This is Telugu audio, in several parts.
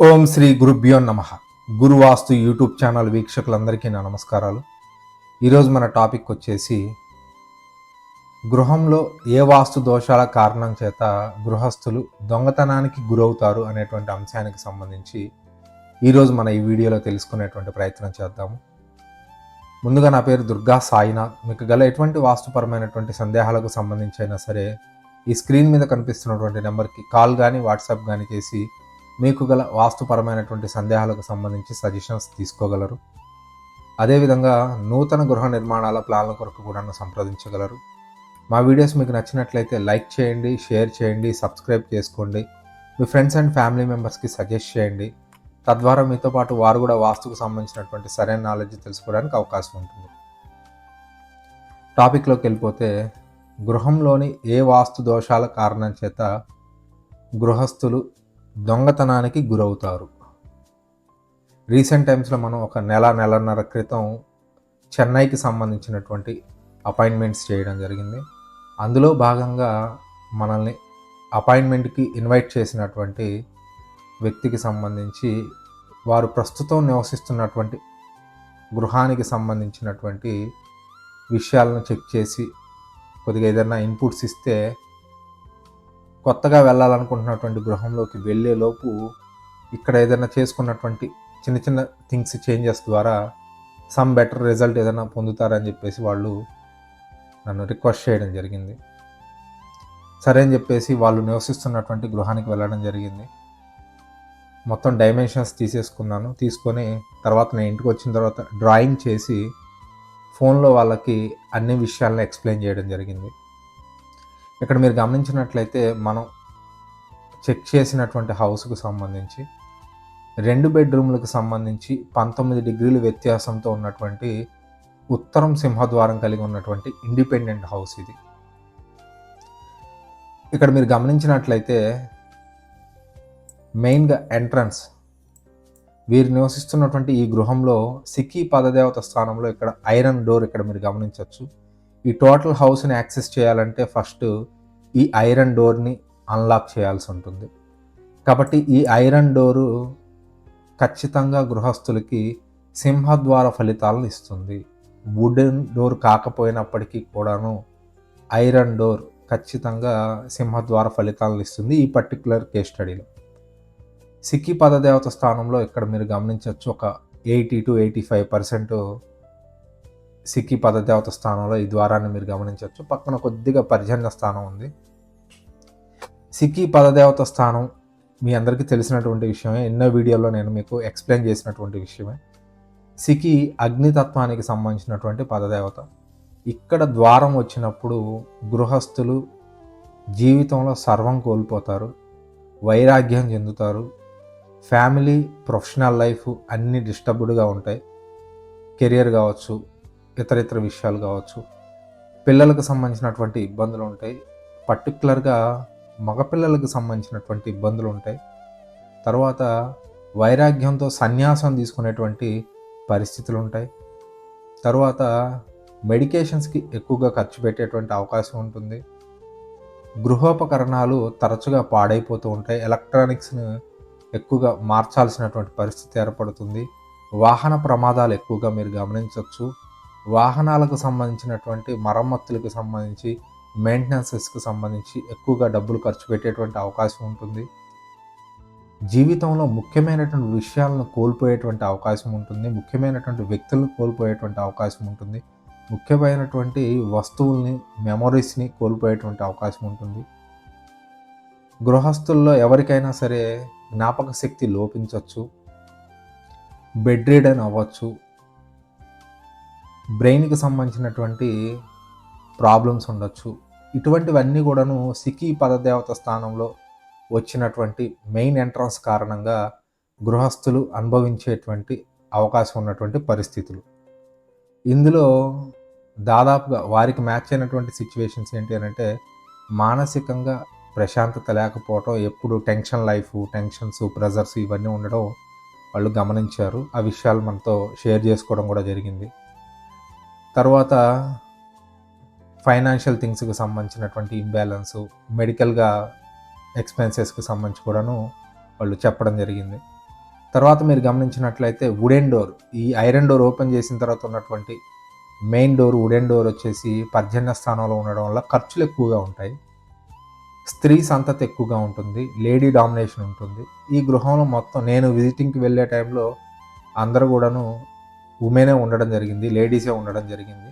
ఓం శ్రీ గురుభ్యో నమః. గురువాస్తు యూట్యూబ్ ఛానల్ వీక్షకులందరికీ నా నమస్కారాలు. ఈరోజు మన టాపిక్ వచ్చేసి గృహంలో ఏ వాస్తు దోషాల కారణం చేత గృహస్థులు దొంగతనానికి గురవుతారు అనేటువంటి అంశానికి సంబంధించి ఈరోజు మన ఈ వీడియోలో తెలుసుకునేటువంటి ప్రయత్నం చేద్దాము. ముందుగా నా పేరు దుర్గా సాయినాథ్. మీకు గల ఎటువంటి వాస్తుపరమైనటువంటి సందేహాలకు సంబంధించి అయినా సరే ఈ స్క్రీన్ మీద కనిపిస్తున్నటువంటి నెంబర్కి కాల్ కానీ వాట్సాప్ కానీ చేసి మీకు గల వాస్తుపరమైనటువంటి సందేహాలకు సంబంధించి సజెషన్స్ తీసుకోగలరు. అదేవిధంగా నూతన గృహ నిర్మాణాల ప్లాన్ల కొరకు కూడా సంప్రదించగలరు. మా వీడియోస్ మీకు నచ్చినట్లయితే లైక్ చేయండి, షేర్ చేయండి, సబ్స్క్రైబ్ చేసుకోండి. మీ ఫ్రెండ్స్ అండ్ ఫ్యామిలీ మెంబర్స్కి సజెస్ట్ చేయండి. తద్వారా మీతో పాటు వారు కూడా వాస్తుకు సంబంధించినటువంటి సరైన నాలెడ్జ్ తెలుసుకోవడానికి అవకాశం ఉంటుంది. టాపిక్లోకి వెళ్ళిపోతే, గృహంలోని ఏ వాస్తు దోషాల కారణం చేత గృహస్థులు దొంగతనానికి గురవుతారు. రీసెంట్ టైమ్స్లో మనం ఒక నెలన్నర క్రితం చెన్నైకి సంబంధించినటువంటి అపాయింట్మెంట్స్ చేయడం జరిగింది. అందులో భాగంగా మనల్ని అపాయింట్మెంట్కి ఇన్వైట్ చేసినటువంటి వ్యక్తికి సంబంధించి వారు ప్రస్తుతం నివసిస్తున్నటువంటి గృహానికి సంబంధించినటువంటి విషయాలను చెక్ చేసి కొద్దిగా ఏదైనా ఇన్పుట్స్ ఇస్తే కొత్తగా వెళ్ళాలనుకుంటున్నటువంటి గృహంలోకి వెళ్ళేలోపు ఇక్కడ ఏదైనా చేసుకున్నటువంటి చిన్న చిన్న థింగ్స్ చేంజెస్ ద్వారా సమ్ బెటర్ రిజల్ట్ ఏదైనా పొందుతారని చెప్పేసి వాళ్ళు నన్ను రిక్వెస్ట్ చేయడం జరిగింది. సరే అని చెప్పేసి వాళ్ళు నివసిస్తున్నటువంటి గృహానికి వెళ్ళడం జరిగింది. మొత్తం డైమెన్షన్స్ తీసేసుకున్నాను. తీసుకొని తర్వాత నేను ఇంటికి వచ్చిన తర్వాత డ్రాయింగ్ చేసి ఫోన్లో వాళ్ళకి అన్ని విషయాలను ఎక్స్ప్లెయిన్ చేయడం జరిగింది. ఇక్కడ మీరు గమనించినట్లయితే మనం చెక్ చేసినటువంటి హౌస్కు సంబంధించి 2 బెడ్రూమ్లకు సంబంధించి 19 డిగ్రీల వ్యత్యాసంతో ఉన్నటువంటి ఉత్తరం సింహద్వారం కలిగి ఉన్నటువంటి ఇండిపెండెంట్ హౌస్ ఇది. ఇక్కడ మీరు గమనించినట్లయితే మెయిన్గా ఎంట్రన్స్, వీరు నివసిస్తున్నటువంటి ఈ గృహంలో సిక్కి పదదేవత స్థానంలో ఇక్కడ ఐరన్ డోర్ ఇక్కడ మీరు గమనించవచ్చు. ఈ టోటల్ హౌస్ని యాక్సెస్ చేయాలంటే ఫస్ట్ ఈ ఐరన్ డోర్ని అన్లాక్ చేయాల్సి ఉంటుంది. కాబట్టి ఈ ఐరన్ డోరు ఖచ్చితంగా గృహస్థులకి సింహద్వార ఫలితాలను ఇస్తుంది. వుడెన్ డోర్ కాకపోయినప్పటికీ కూడాను ఐరన్ డోర్ ఖచ్చితంగా సింహద్వార ఫలితాలను ఇస్తుంది ఈ పర్టికులర్ కేస్ స్టడీలో. సిక్కి పదదేవత స్థానంలో ఇక్కడ మీరు గమనించవచ్చు ఒక 80 to 85% సిక్కి పదదేవత స్థానంలో ఈ ద్వారాన్ని మీరు గమనించవచ్చు. పక్కన కొద్దిగా పర్జన్య స్థానం ఉంది. సిక్కి పదదేవత స్థానం మీ అందరికీ తెలిసినటువంటి విషయమే, ఎన్నో వీడియోలో నేను మీకు ఎక్స్ప్లెయిన్ చేసినటువంటి విషయమే. సిక్కి అగ్నితత్వానికి సంబంధించినటువంటి పదదేవత. ఇక్కడ ద్వారం వచ్చినప్పుడు గృహస్థులు జీవితంలో సర్వం కోల్పోతారు, వైరాగ్యం చెందుతారు, ఫ్యామిలీ ప్రొఫెషనల్ లైఫ్ అన్నీ డిస్టర్బ్డ్గా ఉంటాయి. కెరియర్ కావచ్చు, ఇతర విషయాలు కావచ్చు, పిల్లలకు సంబంధించినటువంటి ఇబ్బందులు ఉంటాయి. పర్టికులర్గా మగపిల్లలకు సంబంధించినటువంటి ఇబ్బందులు ఉంటాయి. తర్వాత వైరాగ్యంతో సన్యాసం తీసుకునేటువంటి పరిస్థితులు ఉంటాయి. తర్వాత మెడికేషన్స్కి ఎక్కువగా ఖర్చు పెట్టేటువంటి అవకాశం ఉంటుంది. గృహోపకరణాలు తరచుగా పాడైపోతూ ఉంటాయి. ఎలక్ట్రానిక్స్ని ఎక్కువగా మార్చాల్సినటువంటి పరిస్థితి ఏర్పడుతుంది. వాహన ప్రమాదాలు ఎక్కువగా మీరు గమనించవచ్చు. వాహనాలకు సంబంధించినటువంటి మరమ్మతులకు సంబంధించి, మెయింటెనెన్సెస్కి సంబంధించి ఎక్కువగా డబ్బులు ఖర్చు పెట్టేటువంటి అవకాశం ఉంటుంది. జీవితంలో ముఖ్యమైనటువంటి విషయాలను కోల్పోయేటువంటి అవకాశం ఉంటుంది. ముఖ్యమైనటువంటి వ్యక్తులను కోల్పోయేటువంటి అవకాశం ఉంటుంది. ముఖ్యమైనటువంటి వస్తువుల్ని, మెమొరీస్ని కోల్పోయేటువంటి అవకాశం ఉంటుంది. గృహస్థుల్లో ఎవరికైనా సరే జ్ఞాపక శక్తి లోపించవచ్చు, బెడ్ రిడన్ అవ్వచ్చు, బ్రెయిన్కి సంబంధించినటువంటి ప్రాబ్లమ్స్ ఉండొచ్చు. ఇటువంటివన్నీ కూడాను సిక్కి పదదేవత స్థానంలో వచ్చినటువంటి మెయిన్ ఎంట్రన్స్ కారణంగా గృహస్థులు అనుభవించేటువంటి అవకాశం ఉన్నటువంటి పరిస్థితులు. ఇందులో దాదాపుగా వారికి మ్యాచ్ అయినటువంటి సిచ్యువేషన్స్ ఏంటి అని అంటే, మానసికంగా ప్రశాంతత లేకపోవటం, ఎప్పుడు టెన్షన్ లైఫ్, టెన్షన్స్, ప్రెజర్స్ ఇవన్నీ ఉండడం వాళ్ళు గమనించారు. ఆ విషయాలు మనతో షేర్ చేసుకోవడం కూడా జరిగింది. తర్వాత ఫైనాన్షియల్ థింగ్స్కి సంబంధించినటువంటి ఇంబ్యాలెన్సు, మెడికల్గా ఎక్స్పెన్సెస్కి సంబంధించి కూడాను వాళ్ళు చెప్పడం జరిగింది. తర్వాత మీరు గమనించినట్లయితే వుడెన్ డోర్, ఈ ఐరన్ డోర్ ఓపెన్ చేసిన తర్వాత ఉన్నటువంటి మెయిన్ డోర్ వుడెన్ డోర్ వచ్చేసి పర్జన్య స్థానంలో ఉండడం వల్ల ఖర్చులు ఎక్కువగా ఉంటాయి. స్త్రీ సంతతి ఎక్కువగా ఉంటుంది, లేడీ డామినేషన్ ఉంటుంది. ఈ గృహంలో మొత్తం నేను విజిటింగ్కి వెళ్ళే టైంలో అందరూ కూడాను ఉమెనే ఉండడం జరిగింది, లేడీసే ఉండడం జరిగింది.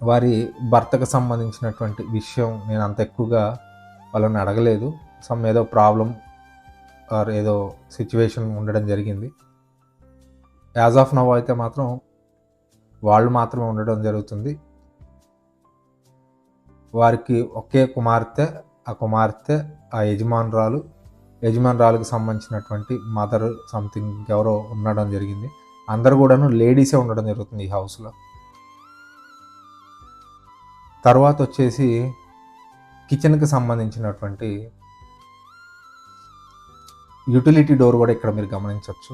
వారి భర్తకు సంబంధించినటువంటి విషయం నేను అంత ఎక్కువగా వాళ్ళని అడగలేదు. ఏదో ప్రాబ్లం ఆర్ ఏదో సిచ్యువేషన్ ఉండడం జరిగింది. యాజ్ ఆఫ్ నౌ అయితే మాత్రం వాళ్ళు మాత్రమే ఉండడం జరుగుతుంది. వారికి ఒకే కుమార్తె, ఆ యజమానురాలకు సంబంధించినటువంటి మదర్ సంథింగ్ ఎవరో ఉండడం జరిగింది. అందరూ కూడాను లేడీసే ఉండడం జరుగుతుంది ఈ హౌస్లో. తర్వాత వచ్చేసి కిచెన్కి సంబంధించినటువంటి యూటిలిటీ డోర్ కూడా ఇక్కడ మీరు గమనించవచ్చు.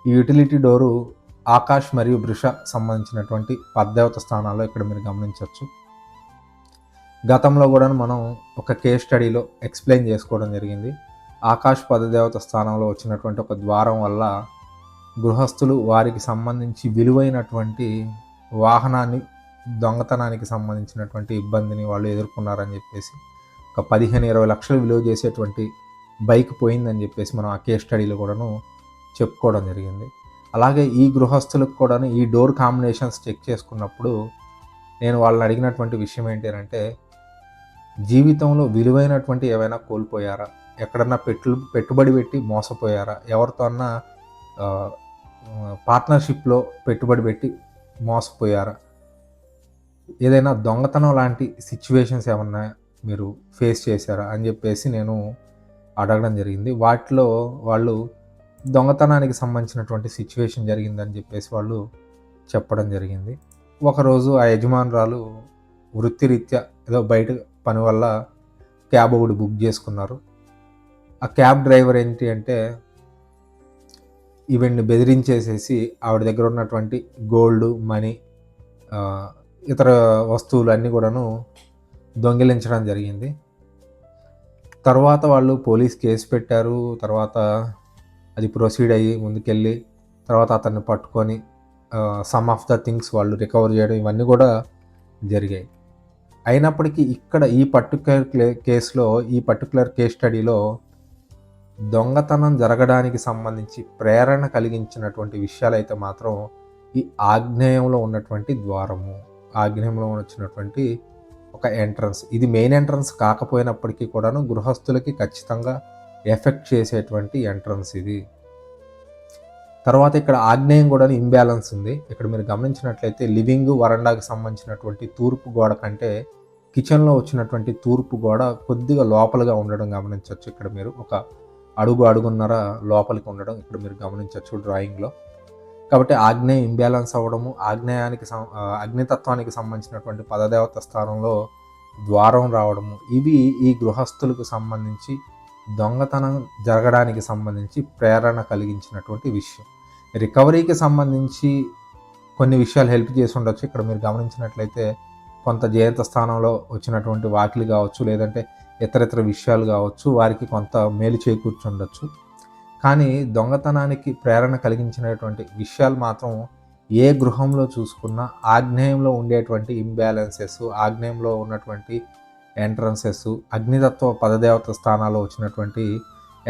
ఈ యూటిలిటీ డోరు ఆకాష్ మరియు వృష సంబంధించినటువంటి పద్దేవత స్థానాల్లో ఇక్కడ మీరు గమనించవచ్చు. గతంలో కూడా మనం ఒక కేస్ స్టడీలో ఎక్స్ప్లెయిన్ చేసుకోవడం జరిగింది. ఆకాష్ పదదేవత స్థానంలో వచ్చినటువంటి ఒక ద్వారం వల్ల గృహస్థులు వారికి సంబంధించి విలువైనటువంటి వాహనాన్ని దొంగతనానికి సంబంధించినటువంటి ఇబ్బందిని వాళ్ళు ఎదుర్కొన్నారని చెప్పేసి, ఒక 15-20 లక్షలు విలువ చేసేటువంటి బైక్ పోయిందని చెప్పేసి మనం ఆ కేస్ స్టడీలో కూడాను చెప్పుకోవడం జరిగింది. అలాగే ఈ గృహస్థులకు కూడాను ఈ డోర్ కాంబినేషన్స్ చెక్ చేసుకున్నప్పుడు నేను వాళ్ళని అడిగినటువంటి విషయం ఏంటి అంటే, జీవితంలో విలువైనటువంటి ఏవైనా కోల్పోయారా, ఎక్కడన్నా పెట్టుబడి పెట్టి మోసపోయారా, ఎవరితో అన్నా పార్ట్నర్షిప్లో పెట్టుబడి పెట్టి మోసపోయారా, ఏదైనా దొంగతనం లాంటి సిచ్యువేషన్స్ ఏమన్నా మీరు ఫేస్ చేశారా అని చెప్పేసి నేను అడగడం జరిగింది. వాటిలో వాళ్ళు దొంగతనానికి సంబంధించినటువంటి సిచ్యువేషన్ జరిగిందని చెప్పేసి వాళ్ళు చెప్పడం జరిగింది. ఒకరోజు ఆ యజమానురాలు వృత్తిరీత్యా ఏదో బయట పని వల్ల క్యాబ్ ఒకటి బుక్ చేసుకున్నారు. ఆ క్యాబ్ డ్రైవర్ ఏంటి అంటే ఈవెన్ని బెదిరించేసేసి ఆవిడ దగ్గర ఉన్నటువంటి గోల్డ్, మనీ, ఇతర వస్తువులు అన్నీ కూడాను దొంగిలించడం జరిగింది. తర్వాత వాళ్ళు పోలీస్ కేసు పెట్టారు. తర్వాత అది ప్రొసీడ్ అయ్యి ముందుకెళ్ళి తర్వాత అతన్ని పట్టుకొని సమ్ ఆఫ్ ద థింగ్స్ వాళ్ళు రికవర్ చేయడం ఇవన్నీ కూడా జరిగాయి. అయినప్పటికీ ఇక్కడ ఈ పర్టికులర్ కేసులో, ఈ పర్టికులర్ కేస్ స్టడీలో దొంగతనం జరగడానికి సంబంధించి ప్రేరణ కలిగించినటువంటి విషయాలు అయితే మాత్రం ఈ ఆగ్నేయంలో ఉన్నటువంటి ద్వారము, ఆగ్నేయంలో వచ్చినటువంటి ఒక ఎంట్రన్స్. ఇది మెయిన్ ఎంట్రన్స్ కాకపోయినప్పటికీ కూడాను గృహస్థులకి ఖచ్చితంగా ఎఫెక్ట్ చేసేటువంటి ఎంట్రన్స్ ఇది. తర్వాత ఇక్కడ ఆగ్నేయం కూడా ఇంబ్యాలెన్స్ ఉంది. ఇక్కడ మీరు గమనించినట్లయితే లివింగ్ వరండాకి సంబంధించినటువంటి తూర్పు గోడ కంటే కిచెన్లో వచ్చినటువంటి తూర్పు గోడ కొద్దిగా లోపలగా ఉండడం గమనించవచ్చు. ఇక్కడ మీరు ఒక అడుగున్నర లోపలికి ఉండడం ఇక్కడ మీరు గమనించవచ్చు డ్రాయింగ్లో. కాబట్టి ఆగ్నేయం ఇంబ్యాలెన్స్ అవ్వడము, అగ్నితత్వానికి సంబంధించినటువంటి పదదేవత స్థానంలో ద్వారం రావడము, ఇవి ఈ గృహస్థులకు సంబంధించి దొంగతనం జరగడానికి సంబంధించి ప్రేరణ కలిగించినటువంటి విషయం. రికవరీకి సంబంధించి కొన్ని విషయాలు హెల్ప్ చేసి ఉండొచ్చు. ఇక్కడ మీరు గమనించినట్లయితే కొంత జయంత స్థానంలో వచ్చినటువంటి వాకిలి కావచ్చు, లేదంటే ఇతర విషయాలు కావచ్చు, వారికి కొంత మేలు చేకూర్చుండొచ్చు. కానీ దొంగతనానికి ప్రేరణ కలిగించినటువంటి విషయాలు మాత్రం ఏ గృహంలో చూసుకున్నా ఆగ్నేయంలో ఉండేటువంటి ఇంబ్యాలెన్సెస్, ఆగ్నేయంలో ఉన్నటువంటి ఎంట్రన్సెస్, అగ్నితత్వ పదదేవత స్థానాల్లో వచ్చినటువంటి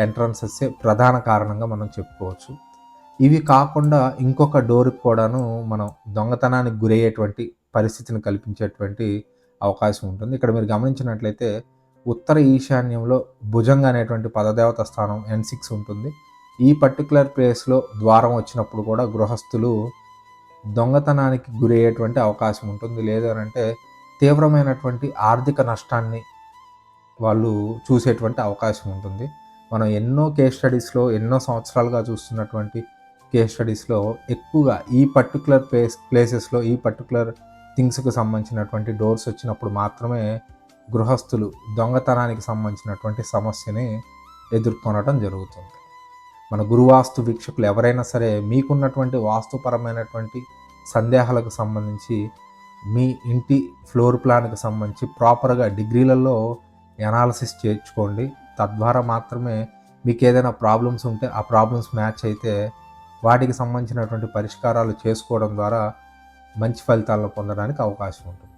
ఎంట్రన్సెస్సే ప్రధాన కారణంగా మనం చెప్పుకోవచ్చు. ఇవి కాకుండా ఇంకొక డోర్కి కూడాను మనం దొంగతనానికి గురయ్యేటువంటి పరిస్థితిని కల్పించేటువంటి అవకాశం ఉంటుంది. ఇక్కడ మీరు గమనించినట్లయితే ఉత్తర ఈశాన్యంలో భుజంగా అనేటువంటి పదదేవత స్థానం N6 ఉంటుంది. ఈ పర్టికులర్ ప్లేస్లో ద్వారం వచ్చినప్పుడు కూడా గృహస్థులు దొంగతనానికి గురయ్యేటువంటి అవకాశం ఉంటుంది. లేదంటే తీవ్రమైనటువంటి ఆర్థిక నష్టాన్ని వాళ్ళు చూసేటువంటి అవకాశం ఉంటుంది. మనం ఎన్నో కేస్ స్టడీస్లో, ఎన్నో సంవత్సరాలుగా చూస్తున్నటువంటి కేస్ స్టడీస్లో ఎక్కువగా ఈ పర్టికులర్ ప్లేసెస్లో ఈ పర్టికులర్ థింగ్స్కి సంబంధించినటువంటి డోర్స్ వచ్చినప్పుడు మాత్రమే గృహస్థులు దొంగతనానికి సంబంధించినటువంటి సమస్యని ఎదుర్కొనడం జరుగుతుంది. మన గురువాస్తు వీక్షకులు ఎవరైనా సరే మీకున్నటువంటి వాస్తుపరమైనటువంటి సందేహాలకు సంబంధించి మీ ఇంటి ఫ్లోర్ ప్లాన్కి సంబంధించి ప్రాపర్గా డిగ్రీలలో ఎనాలిసిస్ చేర్చుకోండి. తద్వారా మాత్రమే మీకు ఏదైనా ప్రాబ్లమ్స్ ఉంటే ఆ ప్రాబ్లమ్స్ మ్యాచ్ అయితే వాటికి సంబంధించినటువంటి పరిష్కారాలు చేసుకోవడం ద్వారా మంచి ఫలితాలను పొందడానికి అవకాశం ఉంటుంది.